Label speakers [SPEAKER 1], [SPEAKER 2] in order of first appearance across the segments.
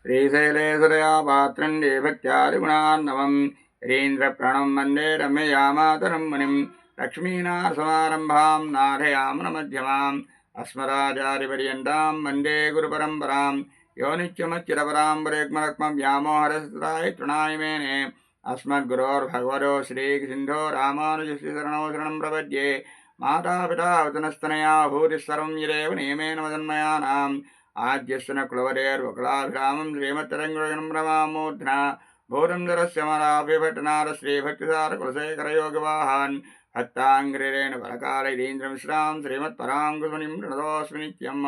[SPEAKER 1] श्रीशैलेश्वरया पात्रं देभक्त्यादिगुणान्नवम् हीरेन्द्रप्रणं वन्दे रम्यया मातरं मुनिं लक्ष्मीनाथसमारम्भां नाथयामुनमध्यमाम् अस्मदाचार्यपर्यन्तां वन्दे गुरुपरम्परां यो नित्यमच्युतपरां व्यामोहरसुताय तृणाय मेने अस्मद्गुरोर्भगवतो श्रीसिन्धो रामानुजस्य शरणौ शरणं प्रपद्ये मातापिता वचनस्तनया भूतिस्सर्वं यदेव नियमेन वदन्मयानाम् आद्यस्य न कुलवरेर्वकुलाभिरामं श्रीमत्तरङ्गुलगणं रमामूर्ध्ना भूतन्दरस्य मराभिभट्टनाथ श्रीभक्तिसारकुलशेखरयोगवाहान् हत्ताङ्ग्रिरेण परकालयीन्द्रमिश्रां श्रीमत्पराङ्कुशमुनिं प्रणतोऽस्मि नित्यम्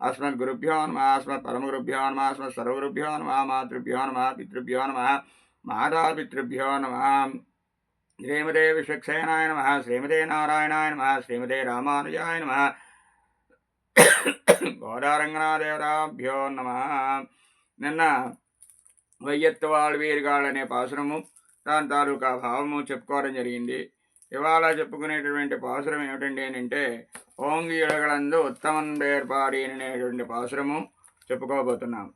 [SPEAKER 1] अस्मद्गुरुभ्यो नमः अस्मत्परमगुरुभ्यो नमः अस्मत्सर्वगुरुभ्यो नमः मातृभ्यो नमः पितृभ्यो नमः मातापितृभ्यो नमः श्रीमते विश्वक्सेनाय नमः श्रीमते नारायणाय नमः श्रीमते रामानुजाय नमः గోదారంగనాదేవతాభ్యో నమ. నిన్న వయ్యత్తు వాళ్ళవీరుగాళ్ళు అనే పాసురము దాని తాలూకా భావము చెప్పుకోవడం జరిగింది. ఇవాళ చెప్పుకునేటటువంటి పాసురం ఏమిటండి అంటే ఓంగి యులగలందు ఉత్తమన్ వేర్పాడి అనేటువంటి పాసురము చెప్పుకోబోతున్నాం.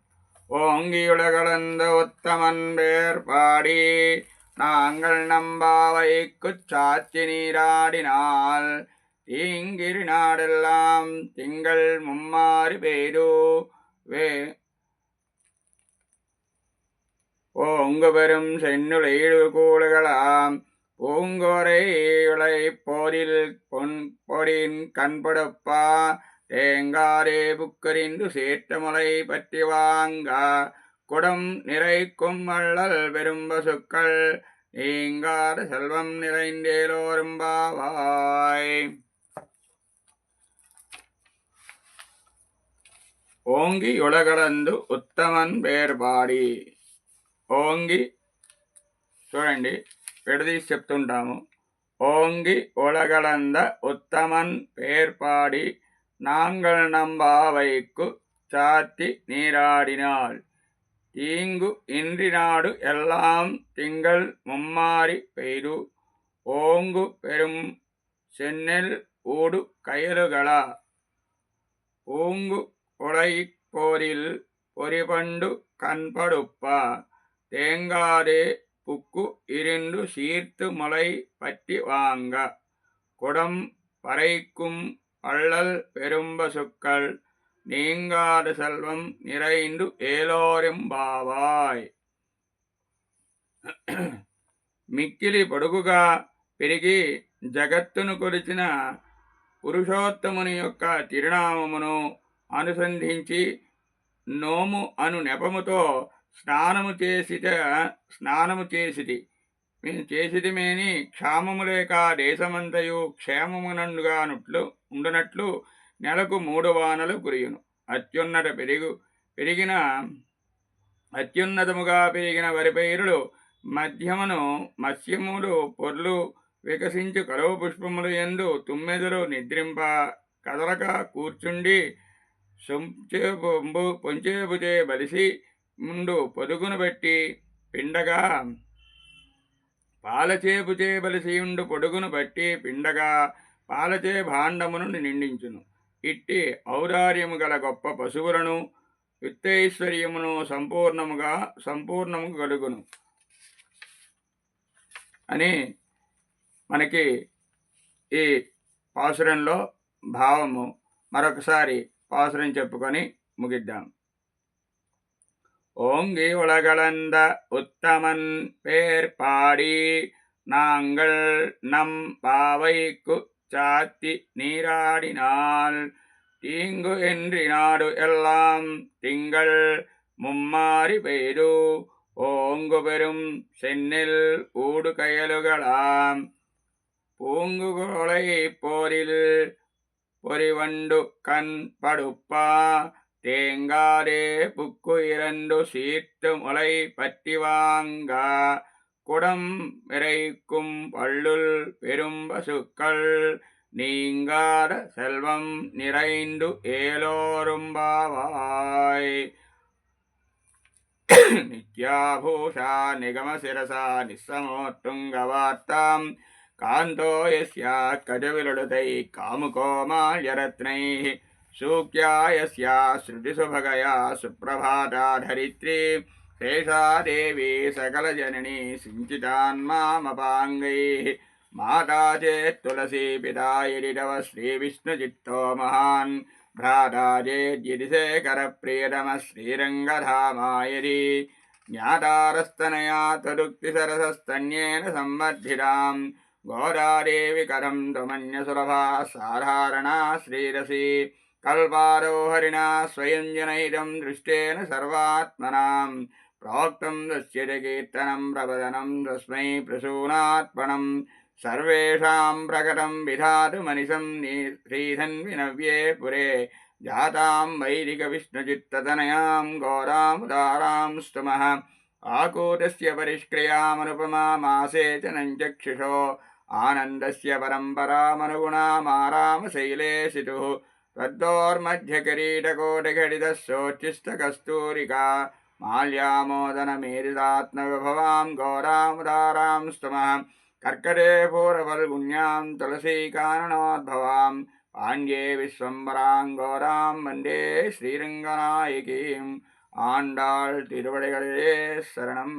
[SPEAKER 1] ఓంగి యులగలందు ఉత్తమన్ వేర్పాడి நாங்கள் நம்பாவைக்கு சாத்தி நீராடினால் தீங்கிரி நாடெல்லாம் திங்கள் மும்மாறி பெய்து ஓங்கு பெரும் சென்னுளைடு கூடுகளாம் பூங்கோரை உளை போரில் பொடின் கண்படுப்பா தேங்காரே புக்கறிந்து சேற்றமுலை பற்றி வாங்க குடம் நிறைக்கும் வள்ளல் பெரும் பசுக்கள் நீங்காத செல்வம் நிறைந்தேலோரும்பாவாய். ఓంగి యులగలందు ఉత్తమన్ వేర్పాడి. ఓంగి చూడండి విడదీసి చెప్తుంటాము. ఓంగి ఉలగలంద ఉత్తమన్ వేర్పాడి నాంగల్ నంబావైకు చాத்தி நீராடினாள் தீங்கு இன்றினாடு எல்லாம் திங்கள் மும்மாறி பெய்து ஓங்கு பெரும் சென்னெல் ஊடு கயலுகள பூங்கு உளை போரில் பொறிபண்டு கண்படுப்ப தேங்காதே புக்கு இருந்து சீர்த்து முளை பற்றி வாங்க குடம் பறைக்கும் வள்ளல் பெரும்பசுக்கள் நீங்காத செல்వం நிறைந்து ఏలోరింబావాయ్. మిక్కిలి పొడుగుగా పెరిగి జగత్తును కొలిచిన పురుషోత్తముని యొక్క తిరునామమును అనుసంధించి నోము అను నెపముతో స్నానము చేసిదిమేని క్షామము లేక దేశమంతయు క్షేమమునండుగా ఉండునట్లు నెలకు 3 వానలు కురియును. అత్యున్నతముగా పెరిగిన వరిపైరులు మధ్యమును మత్స్యములు పొర్లు వికసించు కలువ పుష్పములు యందు తుమ్మెదలు నిద్రింప కదలక కూర్చుండి పొంచేపుచే బలిసి ముండు పొదుగును బట్టి పిండగా పాలచేపుచే బలిసియుండు పొడుగును బట్టి పిండగా పాలచే భాండమును నిండించును. ఇట్టి ఔదార్యము గల గొప్ప పశువులను విత్తైశ్వర్యమును సంపూర్ణము కలుగును అని మనకి ఈ పాసురంలో భావము. మరొకసారి పాసురం చెప్పుకొని ముగిద్దాం. ஓங்கி உலகளந்த உத்தமன் பேர்பாடி நாங்கள் நம் பாவைக்கு சாத்தி நீராடினால் தீங்கு என்றினாடு எல்லாம் திங்கள் மும்மாறி பெய்து ஓங்கு பெரும் சென்னில் ஊடு கயலுகளாம் பூங்குகோளை போரில் பொறிவண்டு கண் படுப்பா தேங்காதே புக்கு இரண்டு சீர்த்து முளை பற்றி வாங்க குடம் விரைக்கும் பள்ளுல் பெரும் பசுக்கள் நீங்காத செல்வம் நிறைந்து ஏலோரும்பாவாய். నిత్యాభూషా నిగమ శిరసా నిస్సమోత్తుంగవార్తాం కాంతో యస్యా కజవిలుడతై కాముకోమాల్యరత్నై सूक्या यस्या श्रुतिसुभगया सुप्रभाता धरित्री शेषा देवी सकलजननी सिञ्चितान्मामपाङ्गैः माता चेत् तुलसी पिता यदि तव श्रीविष्णुचित्तो महान् भ्राता चेद्यदि शेखरप्रियतमः श्रीरङ्गधामा यदि ज्ञातारस्तनया तदुक्तिसरसस्तन्येन संवर्धिताम् गोदादेवी कथं त्वमन्यसुलभा साधारणा श्रीरसी कल्पारो हरिणा स्वयं जनयितं दृष्टेन सर्वात्मनां प्रोक्तं दस्यते कीर्तनं प्रवदनं तस्मै प्रसूनात्मनं सर्वेषां प्रकटं विधातुमनिशं श्रीधन्विनव्ये पुरे जातां वैदिकविष्णुचित्ततनयां गौरामुदारां स्तुमः आकूतस्य परिष्क्रियामनुपमामासे च नञ्चक्षुषो आनन्दस्य परम्परामनुगुणामारामशैले सितुः त्वद्दोर्मध्यकिरीटकोटिघटितः सोच्छिष्टकस्तूरिका माल्यामोदनमेरितात्मविभवां गौरामुदारां स्तुमः कर्कटे पूर्वफल्गुण्यां तुलसीकारणोद्भवां पाण्ड्ये विश्वम्बरां गौरां वन्दे श्रीरङ्गनायकीम् ஆண்டாள் திருவடிகளே சரணம்.